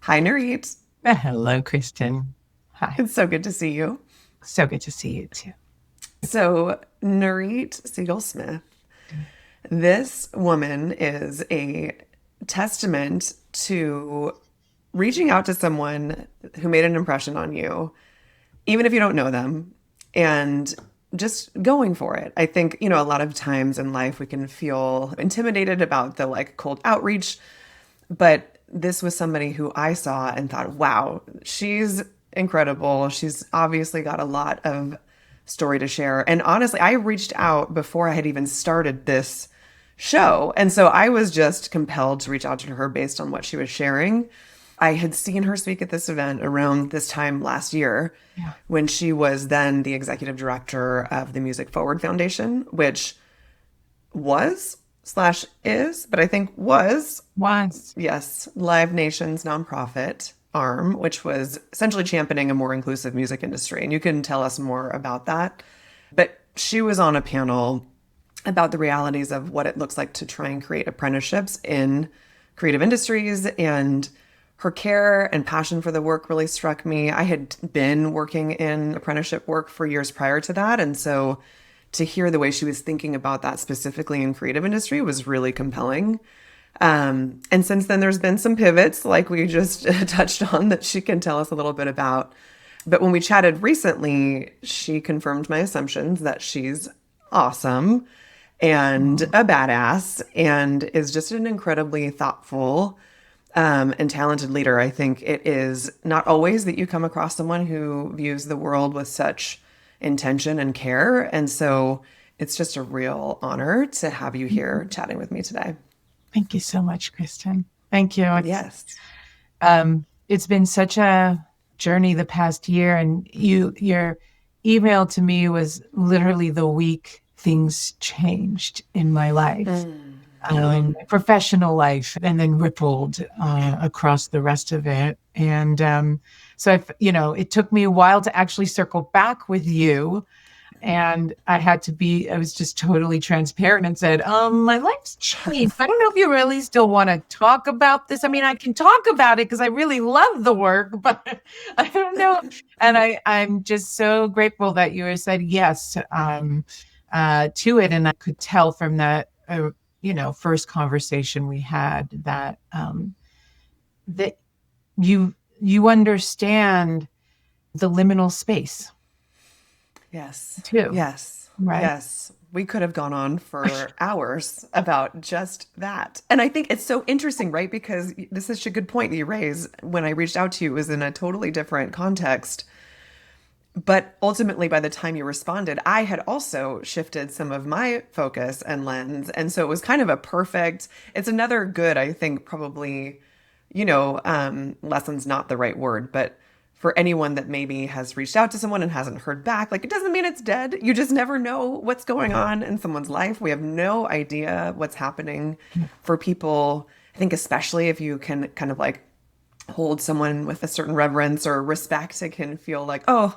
Hi, Nurit. Hello, Kristin. Hi. It's so good to see you. So good to see you too. So, Nurit Siegel Smith, this woman is a testament to reaching out to someone who made an impression on you, even if you don't know them, and just going for it. I think, a lot of times in life we can feel intimidated about the cold outreach, but this was somebody who I saw and thought, wow, she's incredible. She's obviously got a lot of story to share. And honestly, I reached out before I had even started this show. And so I was just compelled to reach out to her based on what she was sharing. I had seen her speak at this event around this time last year when she was then the executive director of the Music Forward Foundation, which was/is, but I think was, yes, Live Nation's nonprofit arm, which was essentially championing a more inclusive music industry. And you can tell us more about that. But she was on a panel about the realities of what it looks like to try and create apprenticeships in creative industries, and her care and passion for the work really struck me. I had been working in apprenticeship work for years prior to that. And so to hear the way she was thinking about that specifically in creative industry was really compelling. And since then, there's been some pivots like we just touched on that she can tell us a little bit about. But when we chatted recently, she confirmed my assumptions that she's awesome and a badass and is just an incredibly thoughtful and talented leader. I think it is not always that you come across someone who views the world with such intention and care. And so it's just a real honor to have you here chatting with me today. Thank you so much, Kristin. Thank you. Yes. It's been such a journey the past year, and your email to me was literally the week things changed in my life. In my professional life, and then rippled across the rest of it. And so, it took me a while to actually circle back with you. And I was just totally transparent and said, my life's changed. I don't know if you really still want to talk about this. I mean, I can talk about it because I really love the work, but I don't know. And I'm just so grateful that you said yes to it. And I could tell from that, first conversation we had that that you understand the liminal space. Yes. Too. Yes. Right. Yes. We could have gone on for hours about just that. And I think it's so interesting, right? Because this is a good point you raise. When I reached out to you, it was in a totally different context. But ultimately, by the time you responded, I had also shifted some of my focus and lens. And so it was kind of it's another good, I think, probably, lesson's not the right word, but for anyone that maybe has reached out to someone and hasn't heard back, it doesn't mean it's dead. You just never know what's going on in someone's life. We have no idea what's happening for people. I think especially if you can kind of hold someone with a certain reverence or respect, it can feel like, oh,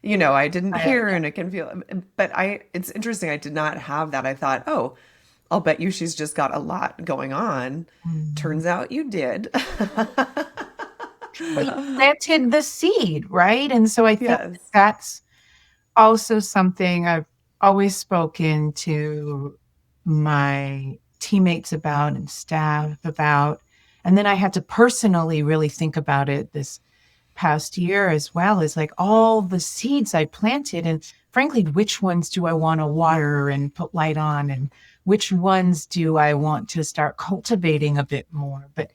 I didn't hear, and it can feel, but it's interesting. I did not have that. I thought, oh, I'll bet you she's just got a lot going on. Turns out you did. You planted the seed, right? And so I think that's also something I've always spoken to my teammates about and staff about. And then I had to personally really think about it this past year as well, as all the seeds I planted, and frankly, which ones do I want to water and put light on, and which ones do I want to start cultivating a bit more. But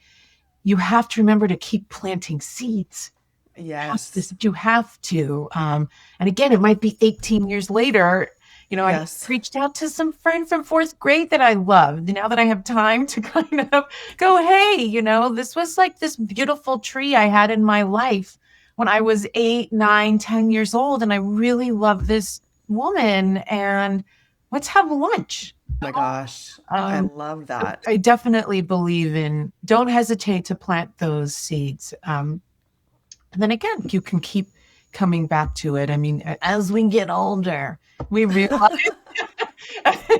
you have to remember to keep planting seeds. Yes. You have to. And again, it might be 18 years later. I reached out to some friend from fourth grade that I loved. Now that I have time to kind of go, hey, this was this beautiful tree I had in my life when I was 8, 9, 10 years old. And I really love this woman, and let's have lunch. Oh my gosh. I love that. I definitely believe in, don't hesitate to plant those seeds. And then again, you can keep coming back to it. I mean, as we get older, we realize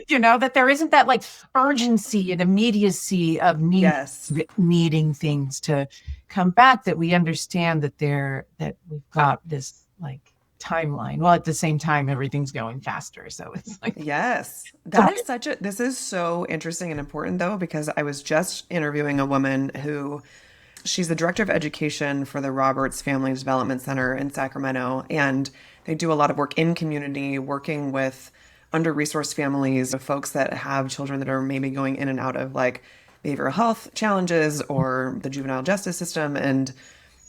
that there isn't that like urgency and immediacy of Yes. needing things to come back, that we understand that we've got this like timeline. Well, at the same time, everything's going faster. So it's like, Yes. That is this is so interesting and important though, because I was just interviewing a woman who she's the director of education for the Roberts Family Development Center in Sacramento. And they do a lot of work in community, working with under-resourced families, folks that have children that are maybe going in and out of like behavioral health challenges or the juvenile justice system. And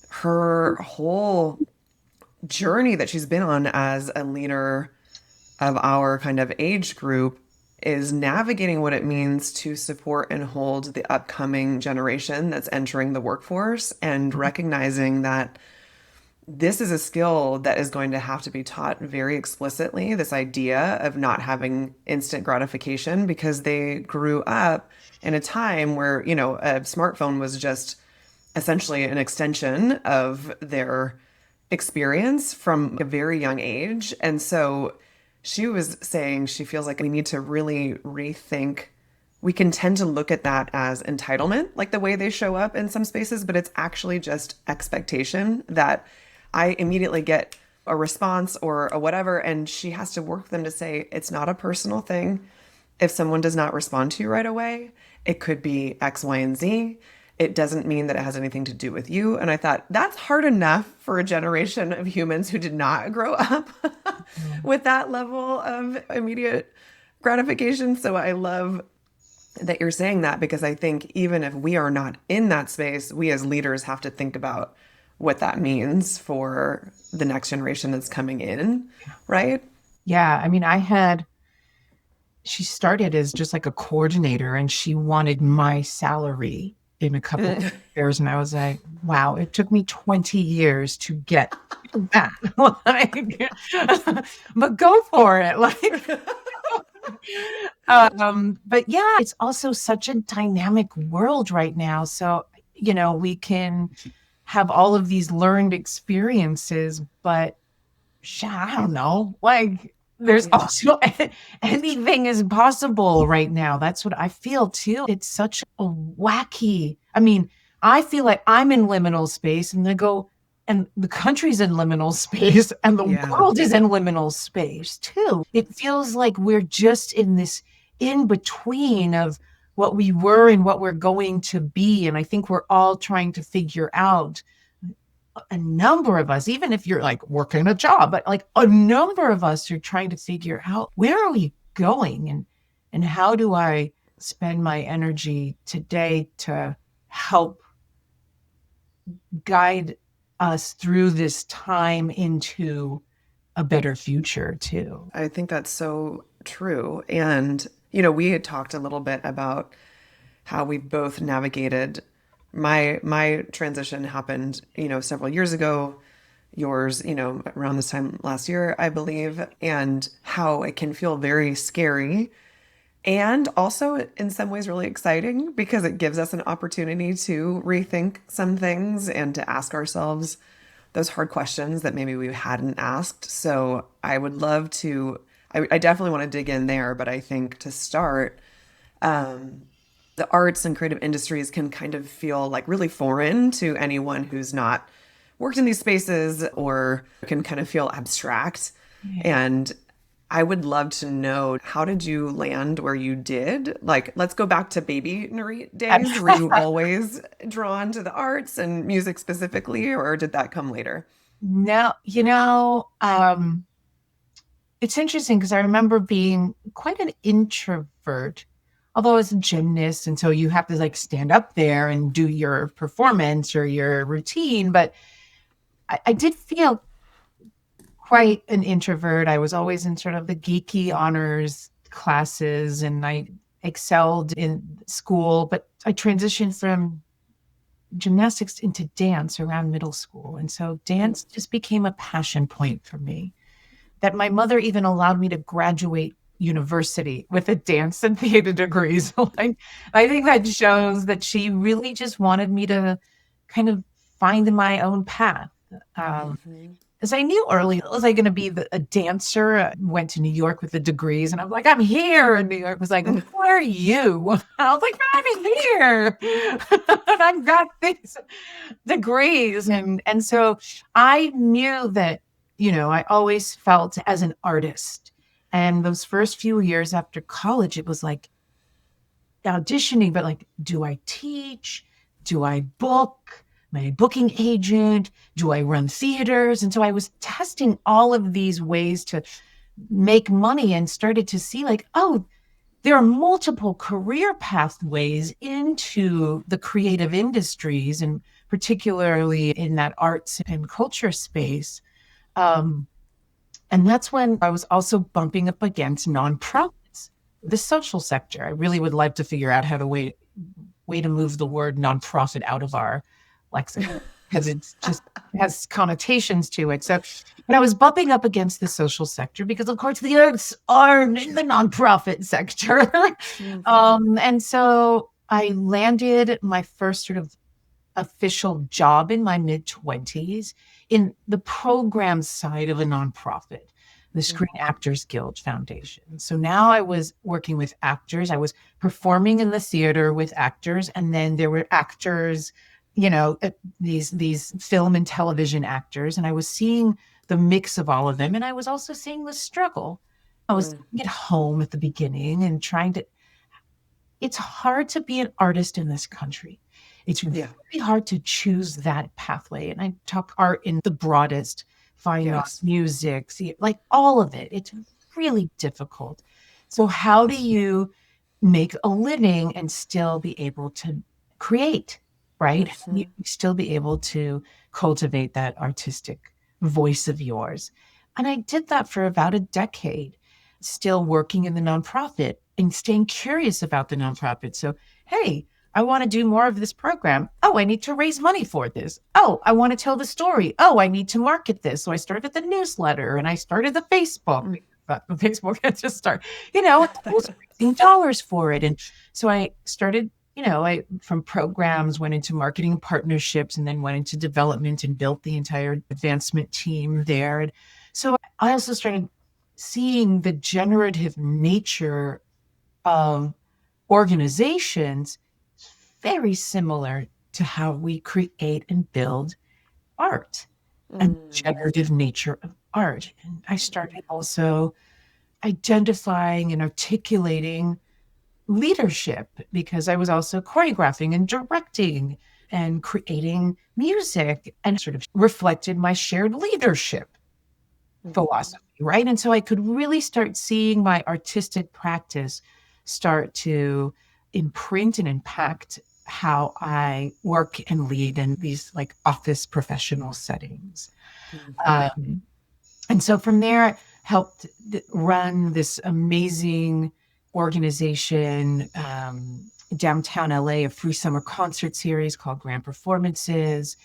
her whole journey that she's been on as a leader of our kind of age group is navigating what it means to support and hold the upcoming generation that's entering the workforce and recognizing that this is a skill that is going to have to be taught very explicitly, this idea of not having instant gratification, because they grew up in a time where, a smartphone was just essentially an extension of their experience from a very young age. And so she was saying she feels like we need to really rethink. We can tend to look at that as entitlement, like the way they show up in some spaces, but it's actually just expectation that I immediately get a response or a whatever. And she has to work with them to say, it's not a personal thing. If someone does not respond to you right away, it could be X, Y, and Z. It doesn't mean that it has anything to do with you. And I thought that's hard enough for a generation of humans who did not grow up with that level of immediate gratification. So I love that you're saying that, because I think even if we are not in that space, we as leaders have to think about what that means for the next generation that's coming in, right? Yeah. I mean, she started as just like a coordinator and she wanted my salary in a couple of years. And I was like, wow, it took me 20 years to get that. But go for it. But yeah, it's also such a dynamic world right now. So, we can have all of these learned experiences, but I don't know, like there's also anything is possible right now. That's what I feel too. It's such a wacky, I feel like I'm in liminal space and and the country's in liminal space and the world is in liminal space too. It feels like we're just in this in between of what we were and what we're going to be. And I think we're all trying to figure out, a number of us, even if you're like working a job, but like a number of us are trying to figure out, where are we going and how do I spend my energy today to help guide us through this time into a better future too. I think that's so true. And, we had talked a little bit about how we both navigated my transition happened, several years ago, yours, around this time last year, I believe, and how it can feel very scary and also in some ways really exciting, because it gives us an opportunity to rethink some things and to ask ourselves those hard questions that maybe we hadn't asked. So I would love to, I definitely want to dig in there, but I think to start, the arts and creative industries can kind of feel like really foreign to anyone who's not worked in these spaces, or can kind of feel abstract. Yeah. And I would love to know, how did you land where you did? Like, let's go back to baby Nurit days. Were you always drawn to the arts and music specifically, or did that come later? No, it's interesting because I remember being quite an introvert, although I was a gymnast. And so you have to like stand up there and do your performance or your routine. But I did feel quite an introvert. I was always in sort of the geeky honors classes and I excelled in school, but I transitioned from gymnastics into dance around middle school. And so dance just became a passion point for me, that my mother even allowed me to graduate university with a dance and theater degree. So I think that shows that she really just wanted me to kind of find my own path. As I knew early, was I going to be a dancer? I went to New York with the degrees, and I'm like, I'm here. And New York was like, where are you? And I was like, I'm here. And I've got these degrees. And so I knew that, I always felt as an artist. And those first few years after college, it was like auditioning, but like, do I teach? Do I book? Am I a booking agent? Do I run theaters? And so I was testing all of these ways to make money and started to see like, oh, there are multiple career pathways into the creative industries, and particularly in that arts and culture space. And that's when I was also bumping up against nonprofits, the social sector. I really would like to figure out how to way to move the word nonprofit out of our lexicon, because it just has connotations to it. So, but I was bumping up against the social sector because, of course, the arts are in the nonprofit sector. And so I landed my first sort of official job in my mid-20s in the program side of a nonprofit, the Screen Actors Guild Foundation. So now I was working with actors. I was performing in the theater with actors, and then there were actors, these film and television actors, and I was seeing the mix of all of them, and I was also seeing the struggle. I was at home at the beginning and it's hard to be an artist in this country. It's really hard to choose that pathway. And I talk art in the broadest, fine arts, music, like all of it. It's really difficult. So how do you make a living and still be able to create, right? You still be able to cultivate that artistic voice of yours. And I did that for about a decade, still working in the nonprofit and staying curious about the nonprofit. So, hey, I want to do more of this program. Oh, I need to raise money for this. Oh, I want to tell the story. Oh, I need to market this. So I started the newsletter and I started the Facebook. But Facebook had to start, I was raising dollars for it. And so I started, I from programs went into marketing partnerships and then went into development and built the entire advancement team there. And so I also started seeing the generative nature of organizations very similar to how we create and build art and generative nature of art. And I started also identifying and articulating leadership because I was also choreographing and directing and creating music and sort of reflected my shared leadership philosophy, right? And so I could really start seeing my artistic practice start to imprint and impact how I work and lead in these like office professional settings. And so from there, I helped run this amazing organization downtown LA, a free summer concert series called Grand Performances.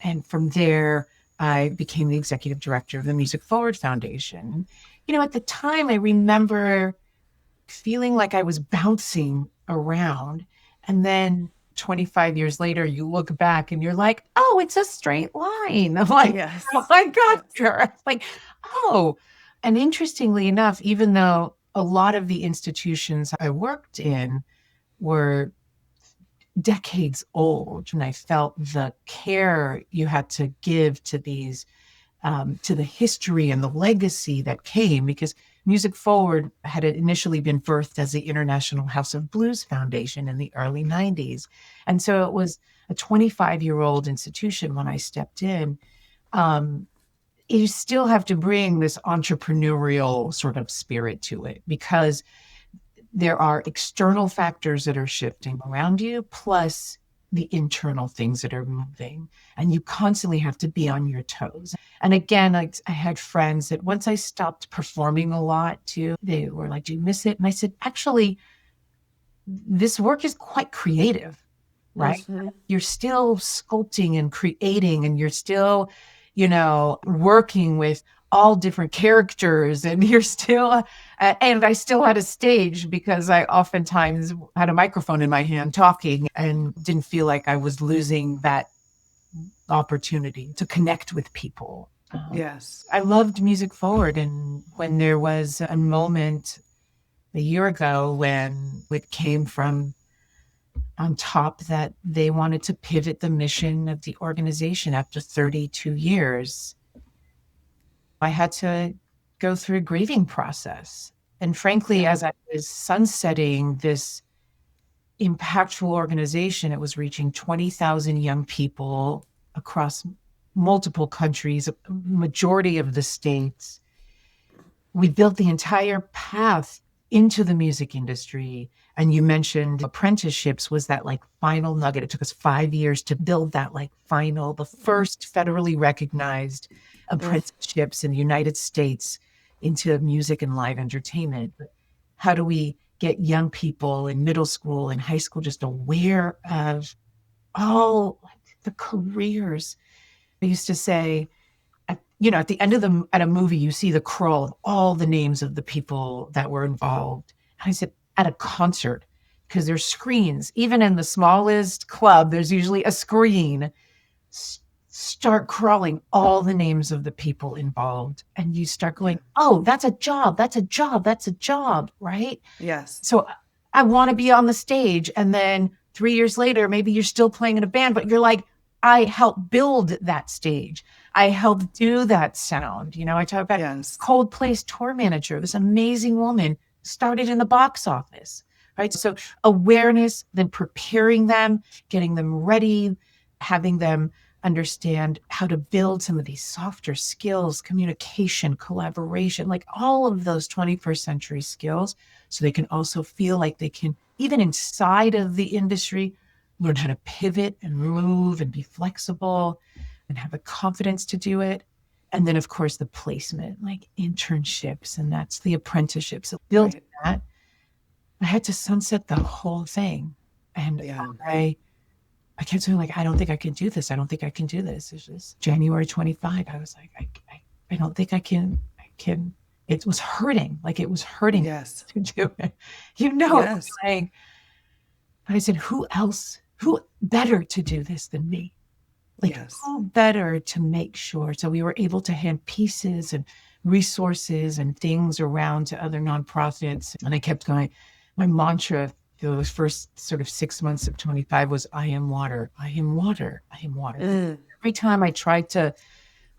And from there, I became the executive director of the Music Forward Foundation. At the time, I remember feeling like I was bouncing around. And then 25 years later, you look back and you're like, oh, it's a straight line. I'm like, oh my God, girl. Like, oh. And interestingly enough, even though a lot of the institutions I worked in were decades old, and I felt the care you had to give to these, to the history and the legacy that came, because Music Forward had initially been birthed as the International House of Blues Foundation in the early 90s. And so it was a 25-year-old institution when I stepped in. You still have to bring this entrepreneurial sort of spirit to it because there are external factors that are shifting around you, plus the internal things that are moving. And you constantly have to be on your toes. And again, I had friends that once I stopped performing a lot too, they were like, do you miss it? And I said, actually, this work is quite creative, right? You're still sculpting and creating, and you're still, working with all different characters, and you're still, and I still had a stage because I oftentimes had a microphone in my hand talking and didn't feel like I was losing that opportunity to connect with people. Yes. I loved Music Forward. And when there was a moment a year ago when it came from on top that they wanted to pivot the mission of the organization after 32 years, I had to go through a grieving process. And frankly, as I was sunsetting this impactful organization, it was reaching 20,000 young people across multiple countries, a majority of the states. We built the entire path into the music industry. And you mentioned apprenticeships was that like final nugget. It took us 5 years to build that like final, the first federally recognized apprenticeships in the United States into music and live entertainment. But how do we get young people in middle school and high school just aware of all the careers? I used to say, at the end of at a movie, you see the crawl of all the names of the people that were involved. And I said, at a concert, because there's screens, even in the smallest club, there's usually a screen. Start crawling all the names of the people involved. And you start going, oh, that's a job. That's a job. That's a job. Right. Yes. So I want to be on the stage. And then 3 years later, maybe you're still playing in a band, but you're like, I helped build that stage. I helped do that sound. I talk about Coldplay's tour manager, this amazing woman, started in the box office, right? So awareness, then preparing them, getting them ready, having them understand how to build some of these softer skills, communication, collaboration, like all of those 21st century skills, so they can also feel like they can, even inside of the industry, learn how to pivot and move and be flexible and have the confidence to do it. And then, of course, the placement, like internships, and that's the apprenticeships. So building that, I had to sunset the whole thing. And I kept saying, like, I don't think I can do this. I don't think I can do this. It's just January 25. I was like, I don't think I can. It was hurting. Like it was hurting to do it. It was like, but I said, who better to do this than me? Like, who better to make sure? So we were able to hand pieces and resources and things around to other nonprofits. And I kept going. My mantra for those first sort of 6 months of 25 was, I am water. I am water. I am water. Every time I tried to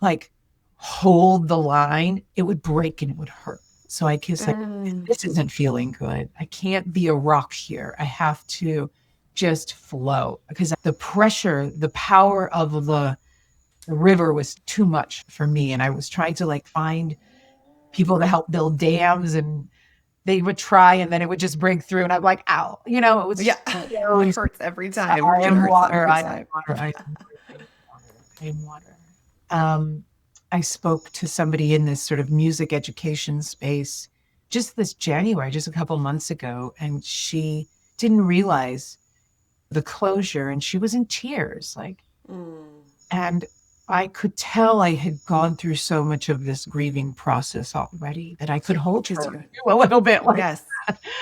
like hold the line, it would break and it would hurt. So I guess this isn't feeling good. I can't be a rock here. I have to just flow, because the pressure, the power of the river was too much for me. And I was trying to like find people to help build dams, and they would try and then it would just break through. And I'm like, ow, it was it hurts every time. I am water. I am water. I am water. I spoke to somebody in this sort of music education space just this January, just a couple months ago, and she didn't realize the closure, and she was in tears, and I could tell I had gone through so much of this grieving process already that I could hold her through a little bit.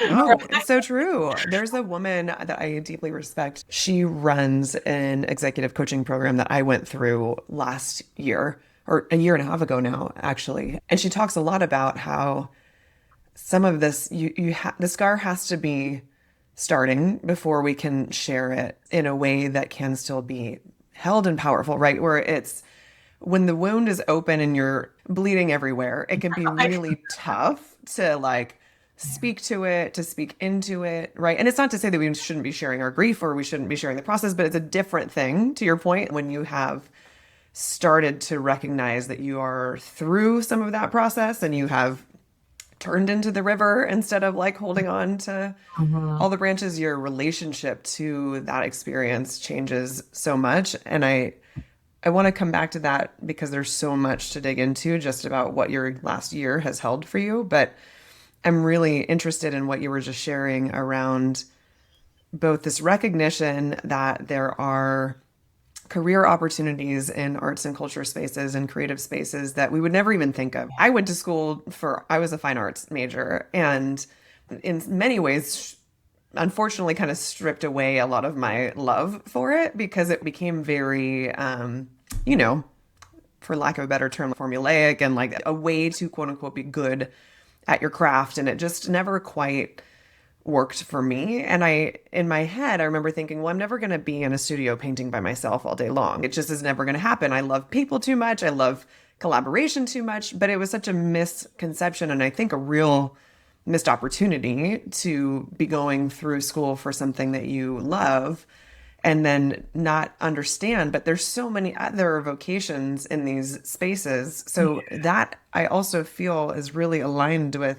It's so true. There's a woman that I deeply respect. She runs an executive coaching program that I went through last year, or a year and a half ago now, actually. And she talks a lot about how some of this, the scar has to be starting before we can share it in a way that can still be held and powerful, right? Where it's when the wound is open and you're bleeding everywhere, it can be really tough to like speak to it, to speak into it, right? And it's not to say that we shouldn't be sharing our grief or we shouldn't be sharing the process, but it's a different thing, to your point, when you have started to recognize that you are through some of that process and you have turned into the river instead of like holding on to all the branches. Your relationship to that experience changes so much. And I want to come back to that because there's so much to dig into just about what your last year has held for you. But I'm really interested in what you were just sharing around both this recognition that there are career opportunities in arts and culture spaces and creative spaces that we would never even think of. I went to school I was a fine arts major, and in many ways, unfortunately, kind of stripped away a lot of my love for it because it became very, for lack of a better term, formulaic and like a way to quote unquote be good at your craft. And it just never quite worked for me. And in my head, I remember thinking, well, I'm never going to be in a studio painting by myself all day long. It just is never going to happen. I love people too much. I love collaboration too much, but it was such a misconception. And I think a real missed opportunity to be going through school for something that you love and then not understand. But there's so many other vocations in these spaces. So that I also feel is really aligned with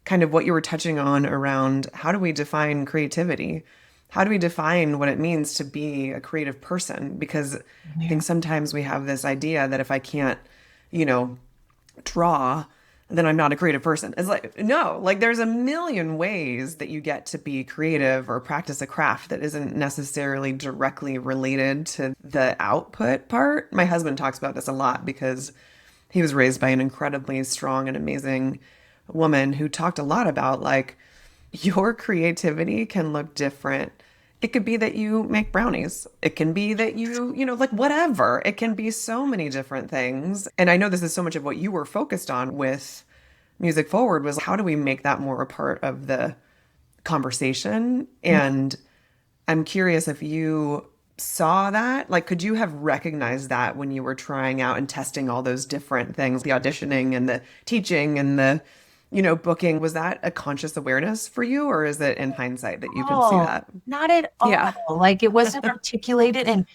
kind of what you were touching on around how do we define creativity? How do we define what it means to be a creative person? Because I think sometimes we have this idea that if I can't, draw, then I'm not a creative person. It's like, no, like there's a million ways that you get to be creative or practice a craft that isn't necessarily directly related to the output part. My husband talks about this a lot because he was raised by an incredibly strong and amazing woman who talked a lot about like your creativity can look different. It could be that you make brownies. It can be that like whatever. It can be so many different things. And I know this is so much of what you were focused on with Music Forward was how do we make that more a part of the conversation? And I'm curious if you saw that, like, could you have recognized that when you were trying out and testing all those different things, the auditioning and the teaching and the booking, was that a conscious awareness for you, or is it in hindsight that you can see that? Not at all. Yeah. Like it wasn't articulated. And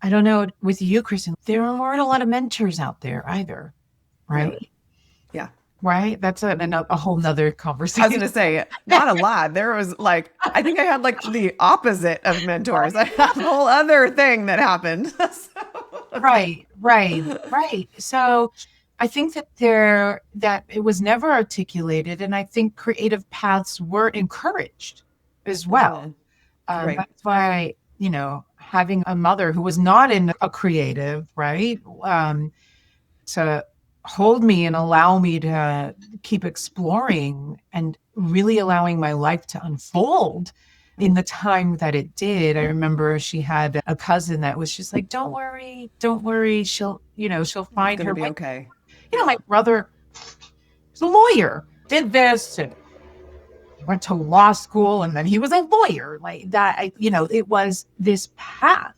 I don't know with you, Kristin, there weren't a lot of mentors out there either. Right. Yeah. Right. That's a whole nother conversation. I was going to say, not a lot. There was like, I think I had like the opposite of mentors. I had a whole other thing that happened. Right. So I think that it was never articulated, and I think creative paths weren't encouraged as well. Right. That's why, having a mother who was not in a creative, right, to hold me and allow me to keep exploring and really allowing my life to unfold in the time that it did. I remember she had a cousin that was just like, don't worry, she'll find her be way. Okay. My brother is a lawyer, did this and went to law school, and then he was a lawyer like that. It was this path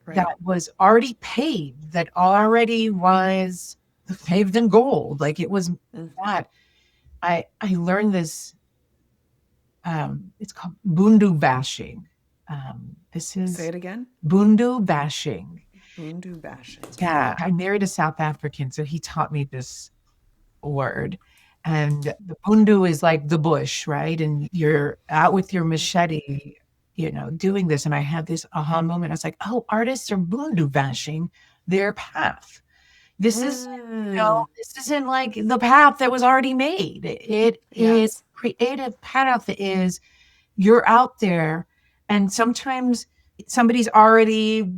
that was already paved, that already was paved in gold. Like it was that. I learned this. It's called Bundu bashing. Say it again. Bundu bashing. Bundu bashing. Yeah, I married a South African, so he taught me this word. And the Bundu is like the bush, right? And you're out with your machete, doing this. And I had this aha moment. I was like, oh, artists are Bundu bashing their path. This is, this isn't like the path that was already made. It is creative path is you're out there, and sometimes somebody's already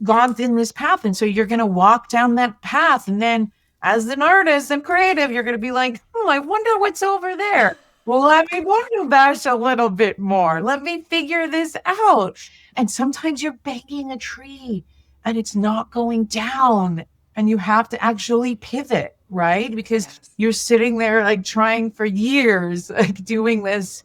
gone in this path. And so you're going to walk down that path. And then as an artist and creative, you're going to be like, I wonder what's over there. Well, let me Bundu bash a little bit more. Let me figure this out. And sometimes you're banging a tree and it's not going down. And you have to actually pivot, right? Because you're sitting there like trying for years, like doing this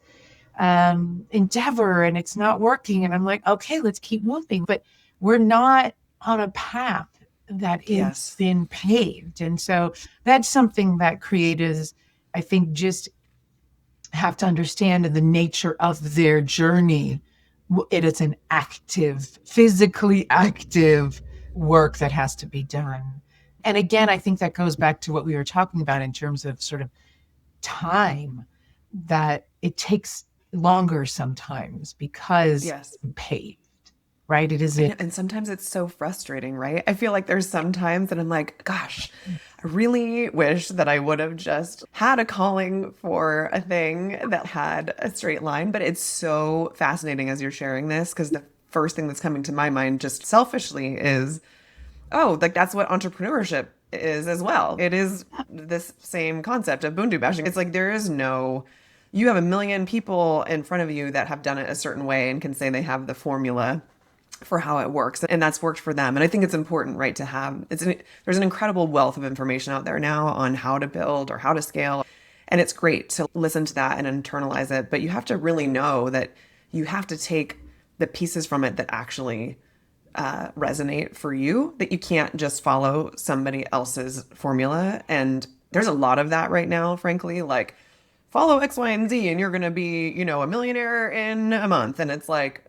endeavor, and it's not working. And I'm like, okay, let's keep moving. But we're not on a path that is been paved. And so that's something that creators, I think, just have to understand the nature of their journey. It is an active, physically active work that has to be done. And again, I think that goes back to what we were talking about in terms of sort of time, that it takes longer sometimes because it's paved, right? It is. And sometimes it's so frustrating, right? I feel like there's some times that I'm like, gosh, I really wish that I would have just had a calling for a thing that had a straight line. But it's so fascinating as you're sharing this, because the first thing that's coming to my mind just selfishly is, oh, like that's what entrepreneurship is as well. It is this same concept of Bundu bashing. It's like you have a million people in front of you that have done it a certain way and can say they have the formula for how it works. And that's worked for them. And I think it's important, right, to have, there's an incredible wealth of information out there now on how to build or how to scale. And it's great to listen to that and internalize it. But you have to really know that you have to take the pieces from it that actually resonate for you, that you can't just follow somebody else's formula. And there's a lot of that right now, frankly, like follow X, Y, and Z, and you're going to be, a millionaire in a month. And it's like,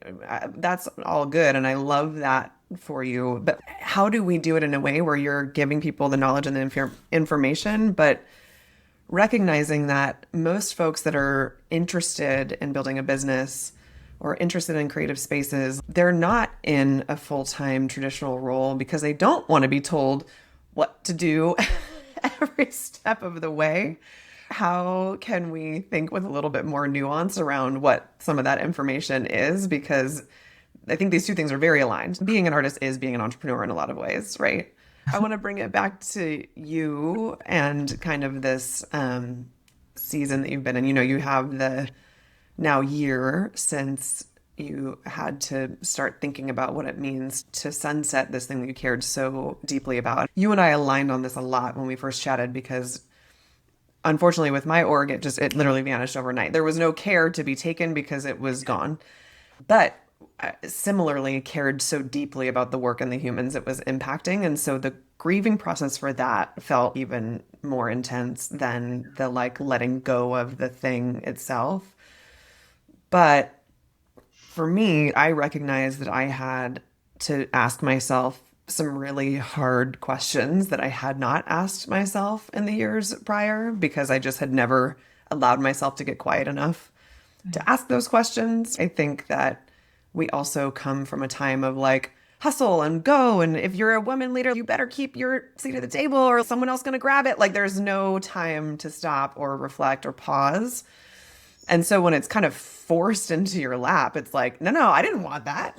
that's all good. And I love that for you. But how do we do it in a way where you're giving people the knowledge and the information, but recognizing that most folks that are interested in building a business or interested in creative spaces, they're not in a full-time traditional role because they don't want to be told what to do every step of the way. How can we think with a little bit more nuance around what some of that information is? Because I think these two things are very aligned. Being an artist is being an entrepreneur in a lot of ways, right? I want to bring it back to you and kind of this season that you've been in. You have the now year since you had to start thinking about what it means to sunset this thing that you cared so deeply about. You and I aligned on this a lot when we first chatted because unfortunately with my org, it literally vanished overnight. There was no care to be taken because it was gone. But I similarly cared so deeply about the work and the humans it was impacting. And so the grieving process for that felt even more intense than the letting go of the thing itself. But for me, I recognized that I had to ask myself some really hard questions that I had not asked myself in the years prior because I just had never allowed myself to get quiet enough to ask those questions. I think that we also come from a time of hustle and go. And if you're a woman leader, you better keep your seat at the table or someone else going to grab it. There's no time to stop or reflect or pause. And so when it's kind of forced into your lap, it's like, no, I didn't want that.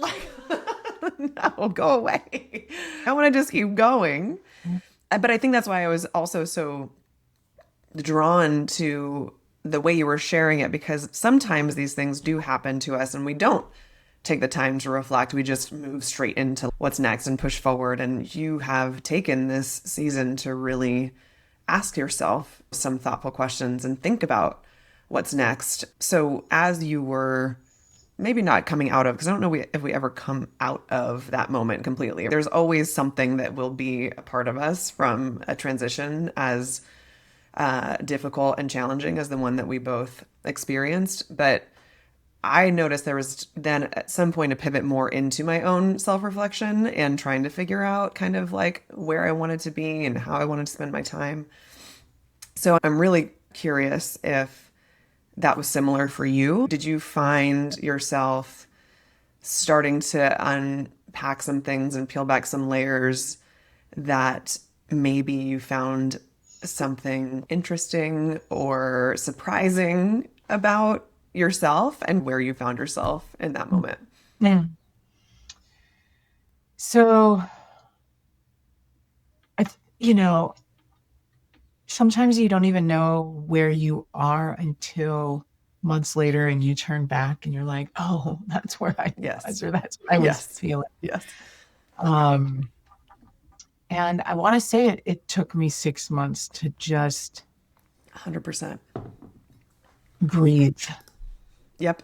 No, go away. I want to just keep going. But I think that's why I was also so drawn to the way you were sharing it, because sometimes these things do happen to us and we don't take the time to reflect. We just move straight into what's next and push forward. And you have taken this season to really ask yourself some thoughtful questions and think about what's next. So as you were maybe not coming out of, because I don't know if we ever come out of that moment completely. There's always something that will be a part of us from a transition as difficult and challenging as the one that we both experienced. But I noticed there was then at some point a pivot more into my own self-reflection and trying to figure out kind of where I wanted to be and how I wanted to spend my time. So I'm really curious if that was similar for you. Did you find yourself starting to unpack some things and peel back some layers that maybe you found something interesting or surprising about yourself and where you found yourself in that moment? Yeah. So, sometimes you don't even know where you are until months later and you turn back and you're like, oh, that's where I was, or that's what I was feeling. Yes. And I want to say it took me 6 months to just 100% breathe. Yep.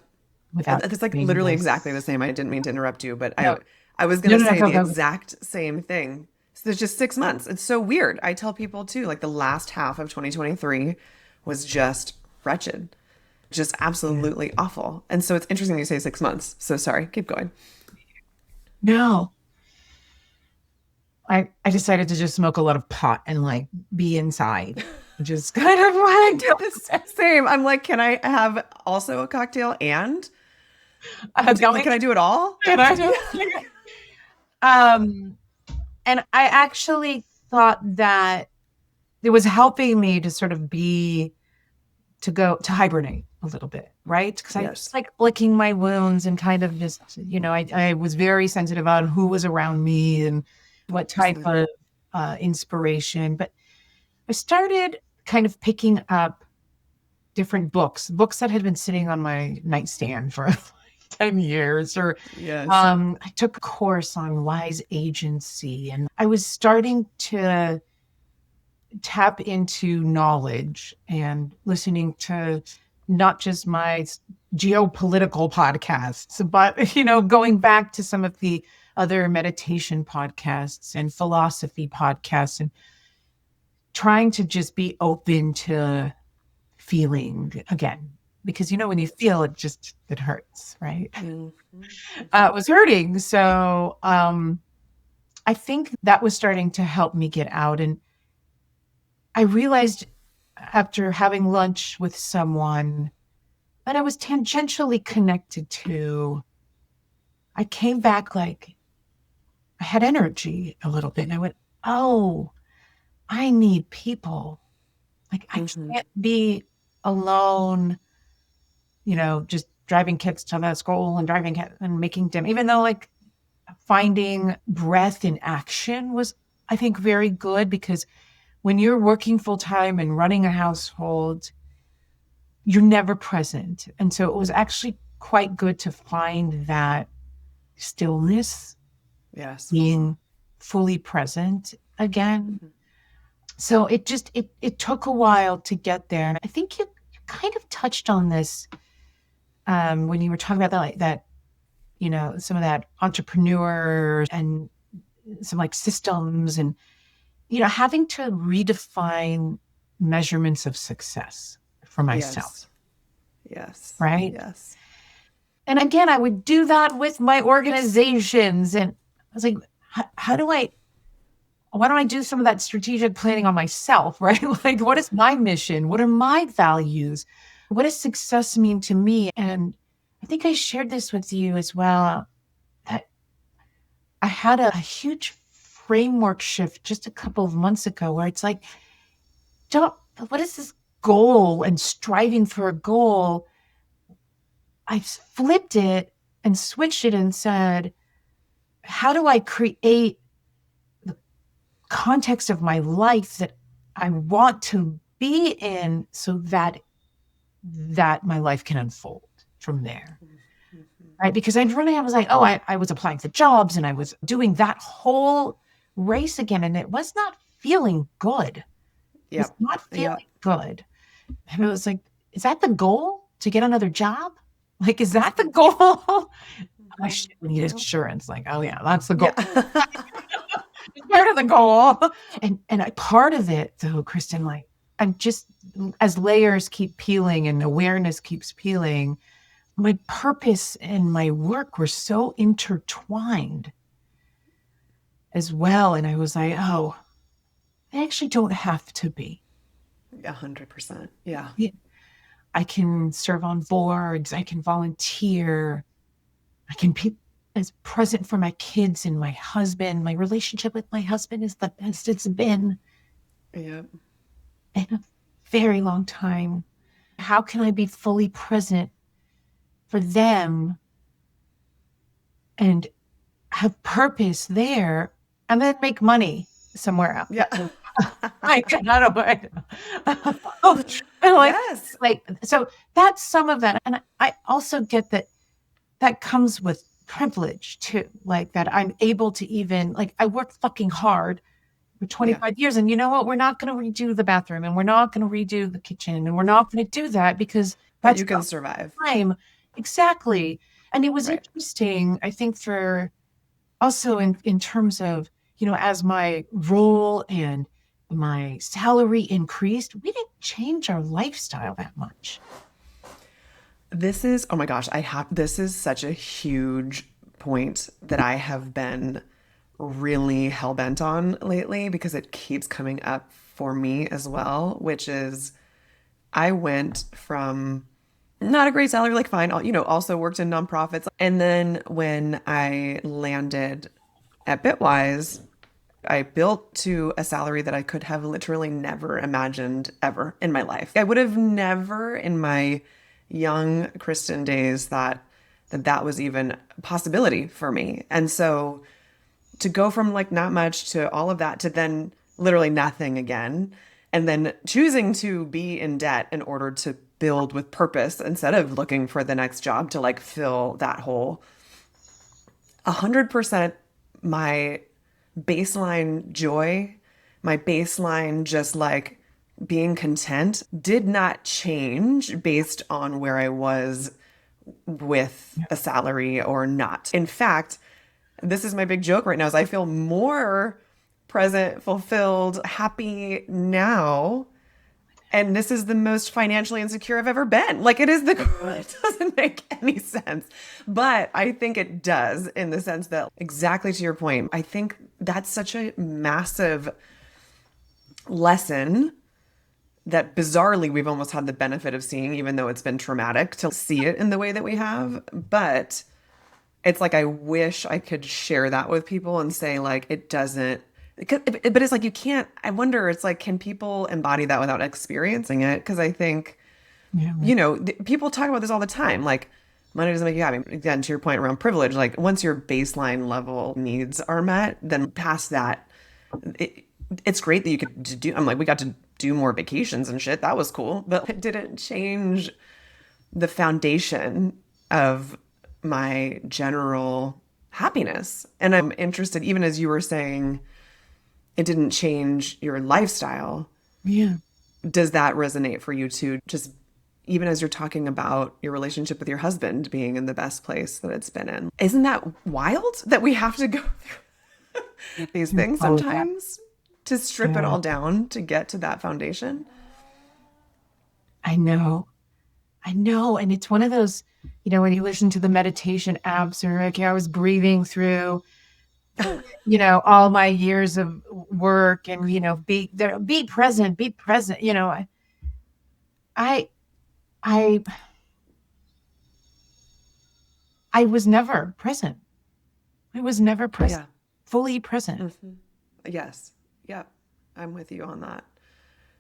Without it's literally exactly the same. I didn't mean to interrupt you, but no. I was going to say the exact same thing. So there's just 6 months. It's so weird. I tell people too, the last half of 2023 was just wretched, just absolutely awful. And so it's interesting you say 6 months. So sorry, keep going. No. I decided to just smoke a lot of pot and be inside. Just kind of did the same. I'm like, can I have also a cocktail and can I do it all? Can I do it? And I actually thought that it was helping me to sort of go to hibernate a little bit, right? Because I was licking my wounds and kind of just, I was very sensitive on who was around me and what type of inspiration. But I started kind of picking up different books that had been sitting on my nightstand for last 10 years. Or Yes. I took a course on wise agency, and I was starting to tap into knowledge and listening to not just my geopolitical podcasts, but, going back to some of the other meditation podcasts and philosophy podcasts, and trying to just be open to feeling again. Because, when you feel it hurts, right? It was hurting. So I think that was starting to help me get out. And I realized after having lunch with someone that I was tangentially connected to, I came back like I had energy a little bit. And I went, oh, I need people. Like I can't be alone, just driving kids to that school and driving and making dinner, even though like finding breath in action was, I think, very good, because when you're working full time and running a household, you're never present. And so it was actually quite good to find that stillness, Yes. being fully present again. So it took a while to get there. And I think you kind of touched on this when you were talking about that, some of that entrepreneur and some like systems and, having to redefine measurements of success for myself. Yes. Right. Yes. And again, I would do that with my organizations. And I was like, why don't I do some of that strategic planning on myself, right? Like, what is my mission? What are my values? What does success mean to me? And I think I shared this with you as well, that I had a huge framework shift just a couple of months ago where it's like, what is this goal and striving for a goal? I flipped it and switched it and said, how do I create the context of my life that I want to be in so that my life can unfold from there? Right? Because I was like, I was applying for jobs and I was doing that whole race again. And it was not feeling good. It was not feeling good. And it was like, is that the goal, to get another job? Like, is that the goal? We need insurance. Like, oh yeah, that's the goal. Part of the goal. And part of it though, Kristin, like, I'm just, as layers keep peeling and awareness keeps peeling, my purpose and my work were so intertwined as well. And I was like, oh, they actually don't have to be. 100%. Yeah. I can serve on boards. I can volunteer. I can be as present for my kids and my husband. My relationship with my husband is the best it's been in a very long time. How can I be fully present for them and have purpose there and then make money somewhere else? Yeah. Yes. Like, so that's some of that. And I also get that comes with privilege too. Like that I'm able to even, like, I worked fucking hard for 25 years. And you know what? We're not going to redo the bathroom and we're not going to redo the kitchen and we're not going to do that because that's you can survive. Time. Exactly. And it was interesting, I think, for also in terms of, as my role and my salary increased, we didn't change our lifestyle that much. This is, oh my gosh, this is such a huge point that I have been really hell-bent on lately because it keeps coming up for me as well, which is I went from not a great salary, like fine, also worked in nonprofits. And then when I landed at Bitwise, I built to a salary that I could have literally never imagined ever in my life. I would have never in my young Kristin days thought that was even a possibility for me. And so to go from like not much to all of that to then literally nothing again, and then choosing to be in debt in order to build with purpose instead of looking for the next job to like fill that hole. 100% my baseline joy, my baseline just like being content did not change based on where I was with a salary or not. In fact, this is my big joke right now is I feel more present, fulfilled, happy now. And this is the most financially insecure I've ever been. Like it doesn't make any sense. But I think it does in the sense that exactly to your point, I think that's such a massive lesson that bizarrely we've almost had the benefit of seeing, even though it's been traumatic to see it in the way that we have. But it's like, I wish I could share that with people and say like, it doesn't, but it's like, you can't, I wonder, it's like, can people embody that without experiencing it? Because I think, people talk about this all the time. Like, money doesn't make you happy. Again, to your point around privilege, like once your baseline level needs are met, then past that, it's great that you could do, I'm like, we got to do more vacations and shit. That was cool. But it didn't change the foundation of my general happiness. And I'm interested, even as you were saying, it didn't change your lifestyle. Yeah. Does that resonate for you too? Just even as you're talking about your relationship with your husband being in the best place that it's been in. Isn't that wild that we have to go through these things sometimes to strip it all down to get to that foundation? I know. And it's one of those, when you listen to the meditation apps or like I was breathing through all my years of work and, be present. I was never present. Yeah. Fully present. Mm-hmm. Yes. Yeah. I'm with you on that.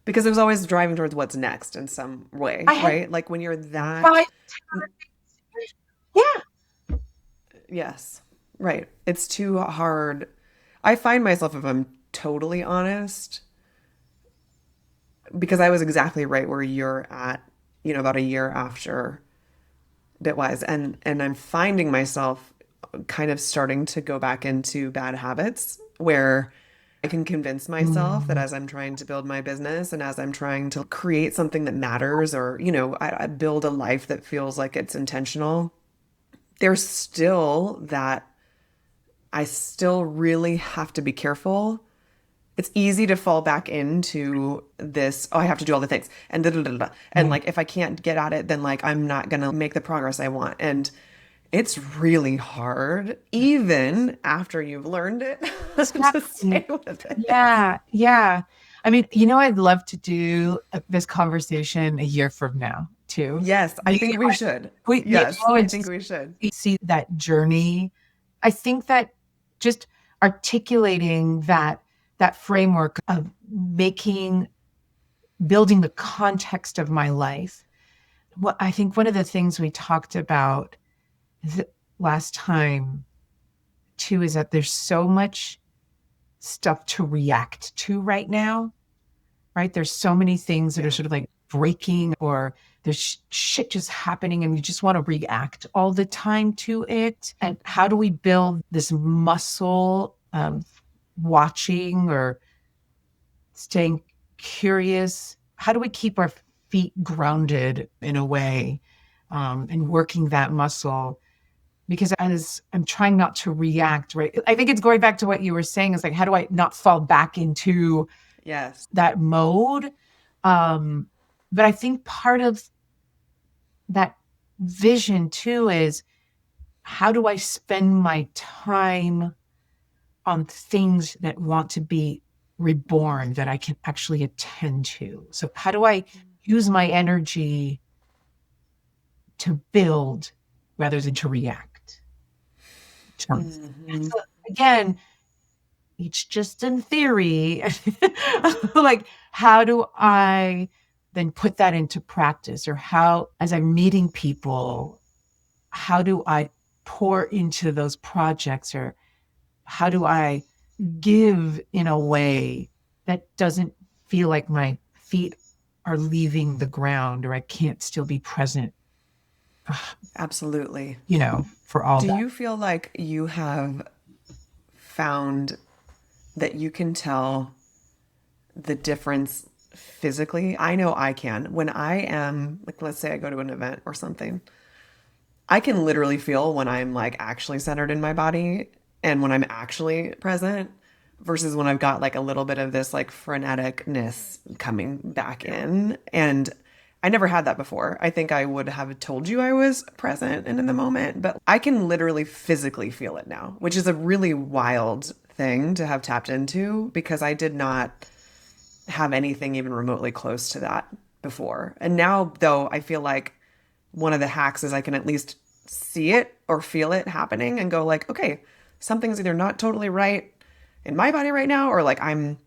Because it was always driving towards what's next in some way, right? Like when you're that. Yeah. Yes. Right. It's too hard. I find myself, if I'm totally honest, because I was exactly right where you're at, about a year after Bitwise. And I'm finding myself kind of starting to go back into bad habits where I can convince myself that as I'm trying to build my business and as I'm trying to create something that matters or, I build a life that feels like it's intentional, there's still that I still really have to be careful. It's easy to fall back into this, I have to do all the things and da, da, da, da. And like, if I can't get at it, then like, I'm not going to make the progress I want. And it's really hard, even after you've learned it, to stay with it. Yeah. Yeah. I mean, I'd love to do this conversation a year from now too. Yes, I think we should. Yes, I think we should. See that journey. I think that just articulating that framework of building the context of my life. Well, I think one of the things we talked about last time too is that there's so much stuff to react to right now, right? There's so many things that are sort of like breaking or there's shit just happening and you just want to react all the time to it. And how do we build this muscle of watching or staying curious? How do we keep our feet grounded in a way and working that muscle? Because as I'm trying not to react, right? I think it's going back to what you were saying. It's like, how do I not fall back into that mode? But I think part of that vision too is how do I spend my time on things that want to be reborn that I can actually attend to? So how do I use my energy to build rather than to react? Mm-hmm. So again, it's just in theory. Like, how do I then put that into practice? Or how, as I'm meeting people, how do I pour into those projects? Or how do I give in a way that doesn't feel like my feet are leaving the ground, or I can't still be present, Absolutely. for all Do that. you feel like you have found that you can tell the difference physically? I know I can. When I am, like, let's say I go to an event or something, I can literally feel when I'm like actually centered in my body and when I'm actually present versus when I've got like a little bit of this like freneticness coming back in. And I never had that before. I think I would have told you I was present and in the moment, but I can literally physically feel it now, which is a really wild thing to have tapped into because I did not have anything even remotely close to that before. And now, though, I feel like one of the hacks is I can at least see it or feel it happening and go like, okay, something's either not totally right in my body right now, or like I'm,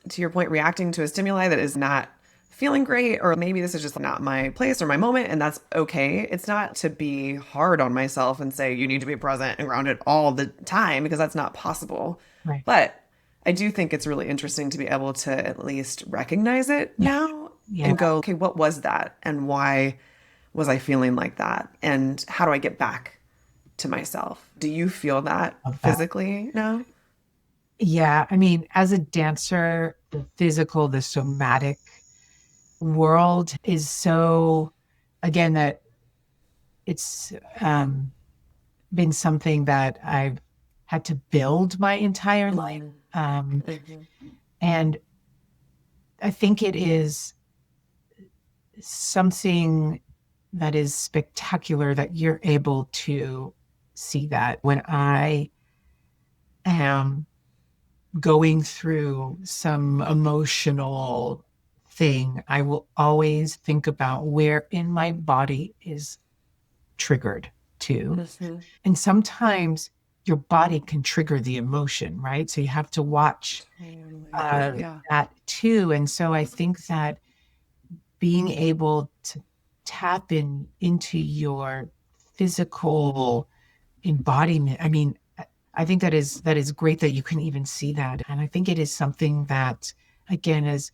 to your point, reacting to a stimuli that is not feeling great, or maybe this is just not my place or my moment, and that's okay. It's not to be hard on myself and say you need to be present and grounded all the time because that's not possible. Right. But I do think it's really interesting to be able to at least recognize it now and go, okay, what was that? And why was I feeling like that? And how do I get back to myself? Do you feel that physically now? Yeah. I mean, as a dancer, the physical, the somatic world is so, again, that it's been something that I've had to build my entire life. And I think it is something that is spectacular that you're able to see that. When I am going through some emotional thing, I will always think about where in my body is triggered to. And sometimes your body can trigger the emotion, right? So you have to watch that too. And so I think that being able to tap into your physical embodiment, I mean, I think that is great that you can even see that. And I think it is something that, again, as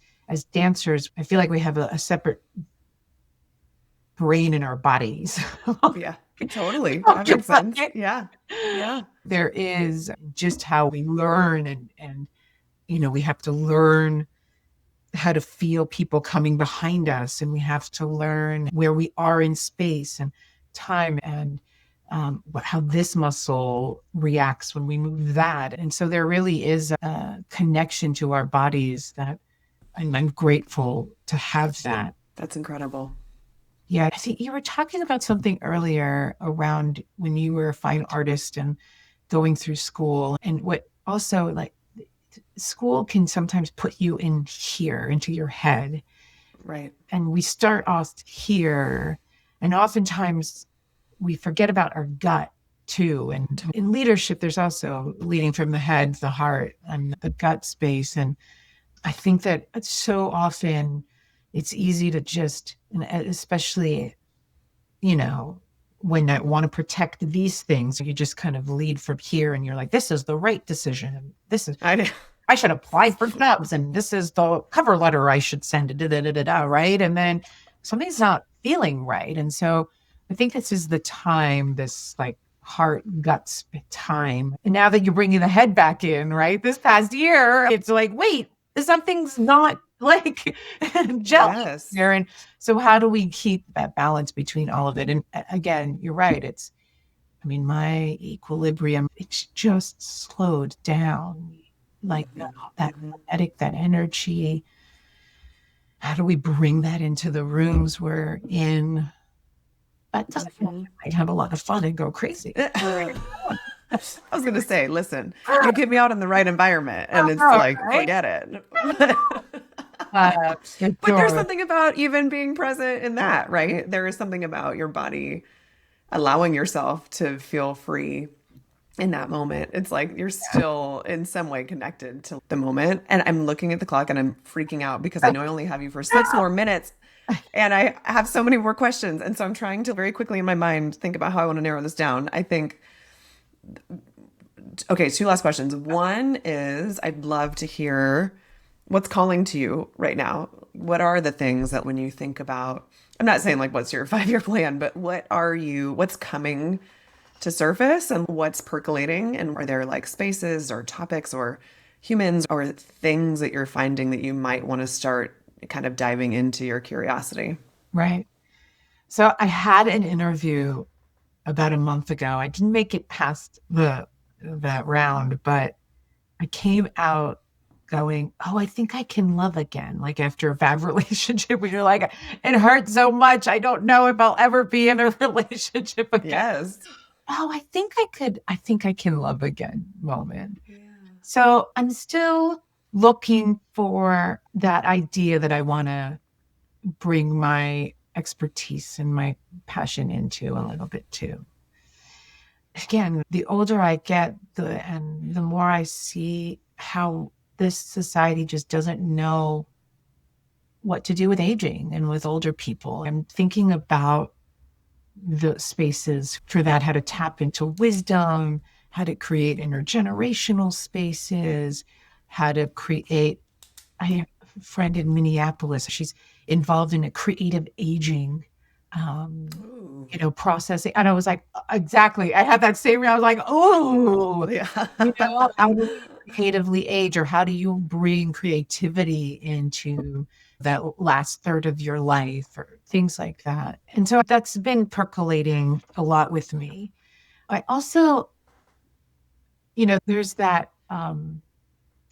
dancers, I feel like we have a separate brain in our bodies. Yeah, totally. That makes sense. Yeah. Yeah. There is just how we learn and we have to learn how to feel people coming behind us, and we have to learn where we are in space and time, and how this muscle reacts when we move that. And so there really is a connection to our bodies that I'm grateful to have that. That's incredible. Yeah, I think you were talking about something earlier around when you were a fine artist and going through school, and what also, like, school can sometimes put you in here, into your head. Right. And we start off here, and oftentimes we forget about our gut too. And in leadership, there's also leading from the head, the heart, and the gut space. And I think that so often it's easy to just, and especially, when I want to protect these things, you just kind of lead from here, and you're like, this is the right decision. This is, I should apply for jobs, and this is the cover letter I should send, right? And then something's not feeling right. And so I think this is the time, this like heart guts time. And now that you're bringing the head back in, right? This past year, it's like, wait, something's not like jelly there. And so how do we keep that balance between all of it? And again, you're right. My equilibrium, it's just slowed down. Like that kinetic, that energy. How do we bring that into the rooms we're in? That doesn't mean I might have a lot of fun and go crazy. I was going to say, listen, you get me out in the right environment and it's like, forget it. But there's something about even being present in that, right? There is something about your body allowing yourself to feel free in that moment. It's like you're still in some way connected to the moment. And I'm looking at the clock and I'm freaking out because I know I only have you for 6 more minutes. And I have so many more questions. And so I'm trying to very quickly in my mind think about how I want to narrow this down. I think, okay, 2 last questions. One is I'd love to hear what's calling to you right now? What are the things that when you think about, I'm not saying like what's your 5-year plan, but what's coming to surface and what's percolating? And are there like spaces or topics or humans or things that you're finding that you might want to start kind of diving into your curiosity? Right. So I had an interview about a month ago. I didn't make it past that round, but I came out going, oh, I think I can love again. Like after a bad relationship, where you're like, it hurts so much. I don't know if I'll ever be in a relationship again. Yes. Oh, I think I can love again moment. Yeah. So I'm still looking for that idea that I want to bring my expertise and my passion into a little bit too. Again, the older I get, the more I see how this society just doesn't know what to do with aging and with older people. I'm thinking about the spaces for that, how to tap into wisdom, how to create intergenerational spaces, how to create. I have a friend in Minneapolis. She's involved in a creative aging processing. And I was like, exactly. I had that same, I was like, oh, yeah. How do we creatively age, or how do you bring creativity into that last third of your life, or things like that. And so that's been percolating a lot with me. I also, there's that,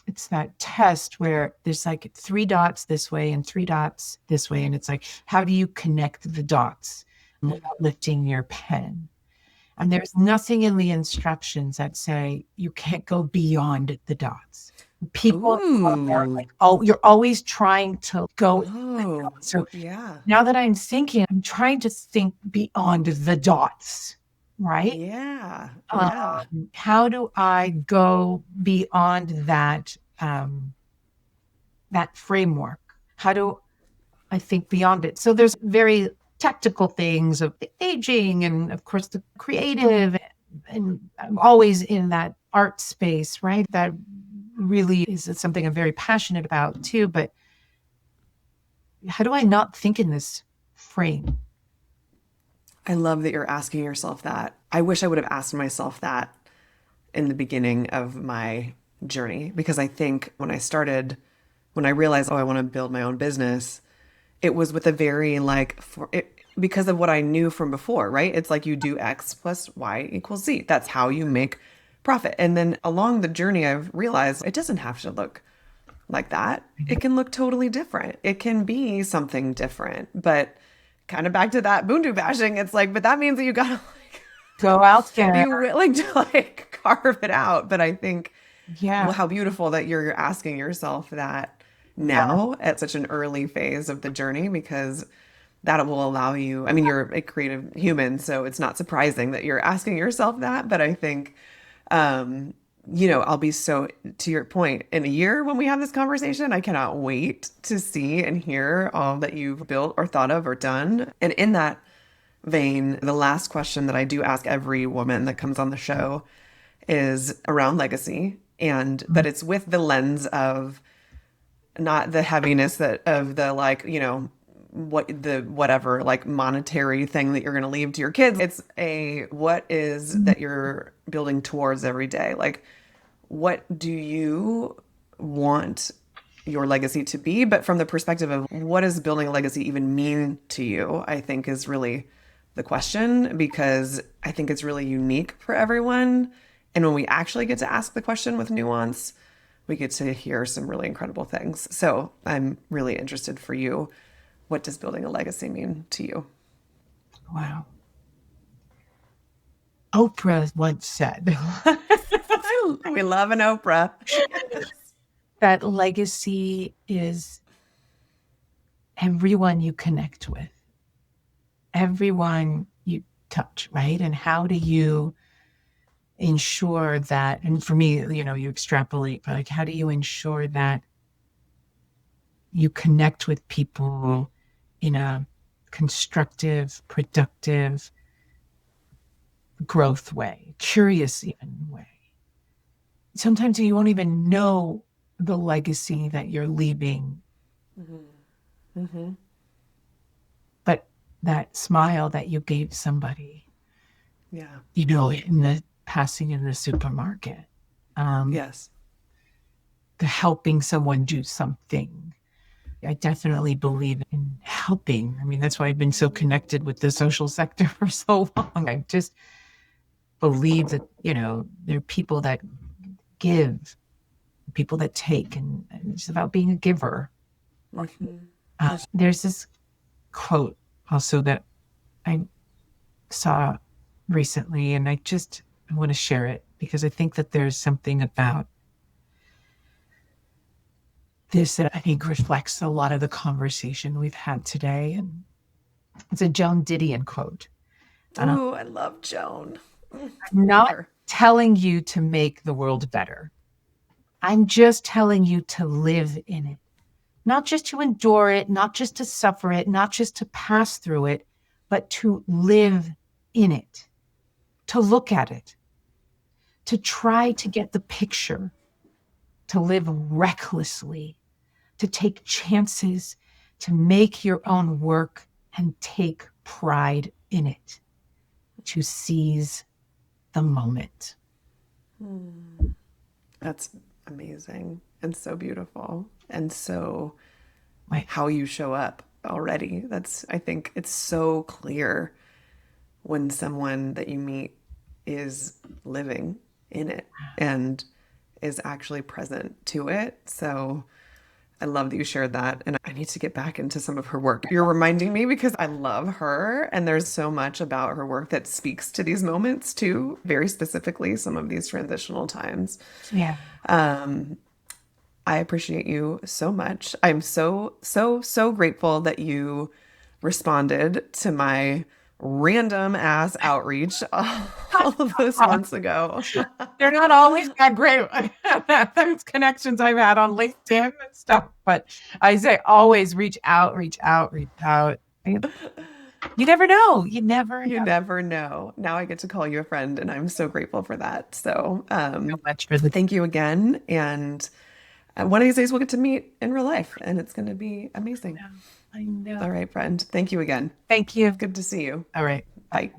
it's that test where there's like 3 dots this way and 3 dots this way. And it's like, how do you connect the dots without lifting your pen? And there's nothing in the instructions that say you can't go beyond the dots. People are like, oh, you're always trying to go. So yeah. Now that I'm thinking, I'm trying to think beyond the dots. Right? Yeah. How do I go beyond that that framework? How do I think beyond it? So there's very tactical things of the aging and of course the creative, and I'm always in that art space, right? That really is something I'm very passionate about too. But how do I not think in this frame? I love that you're asking yourself that. I wish I would have asked myself that in the beginning of my journey, because I think when I realized, I want to build my own business, it was with a very because of what I knew from before, right? It's like you do X plus Y equals Z. That's how you make profit. And then along the journey, I've realized it doesn't have to look like that. It can look totally different. It can be something different, but kind of back to that Bundu bashing. It's like, but that means that you got to go out there, be willing to carve it out. But I think, how beautiful that you're asking yourself that now at such an early phase of the journey, because that will allow you, you're a creative human, so it's not surprising that you're asking yourself that. But I think, I'll be so, to your point, in a year when we have this conversation, I cannot wait to see and hear all that you've built or thought of or done. And in that vein, the last question that I do ask every woman that comes on the show is around legacy, but it's with the lens of not the heaviness of the whatever monetary thing that you're going to leave to your kids. It's what is that you're building towards every day? Like, what do you want your legacy to be? But from the perspective of what does building a legacy even mean to you, I think is really the question, because I think it's really unique for everyone. And when we actually get to ask the question with nuance, we get to hear some really incredible things. So I'm really interested for you. What does building a legacy mean to you? Wow. Oprah once said, we love an Oprah, that legacy is everyone you connect with, everyone you touch, right? And how do you ensure that, and for me, you extrapolate, but how do you ensure that you connect with people in a constructive, productive, growth way, curious even way? Sometimes you won't even know the legacy that you're leaving. But that smile that you gave somebody, Yeah. in the passing in the supermarket, Yes. the helping someone do something. I definitely believe in helping. I mean, that's why I've been so connected with the social sector for so long. I just believe that, there are people that give, people that take, and it's about being a giver. There's this quote also that I saw recently, and I want to share it because I think that there's something about this that I think reflects a lot of the conversation we've had today. And it's a Joan Didion quote. Ooh, I love Joan. I'm not telling you to make the world better. I'm just telling you to live in it. Not just to endure it, not just to suffer it, not just to pass through it, but to live in it, to look at it, to try to get the picture, to live recklessly, to take chances, to make your own work and take pride in it, to seize the moment. That's amazing and so beautiful and so how you show up already. I think it's so clear when someone that you meet is living in it and is actually present to it. So I love that you shared that. And I need to get back into some of her work. You're reminding me because I love her. And there's so much about her work that speaks to these moments too, very specifically, some of these transitional times. Yeah. I appreciate you so much. I'm so, so, so grateful that you responded to my random ass outreach all of those months ago. They're not always that great. Those connections I've had on LinkedIn and stuff. But I say always reach out, reach out, reach out. You never know. You never know. Now I get to call you a friend, and I'm so grateful for that. So, so much for the thank you again. And one of these days we'll get to meet in real life, and it's going to be amazing. I know. All right, friend. Thank you again. Thank you. Good to see you. All right. Bye.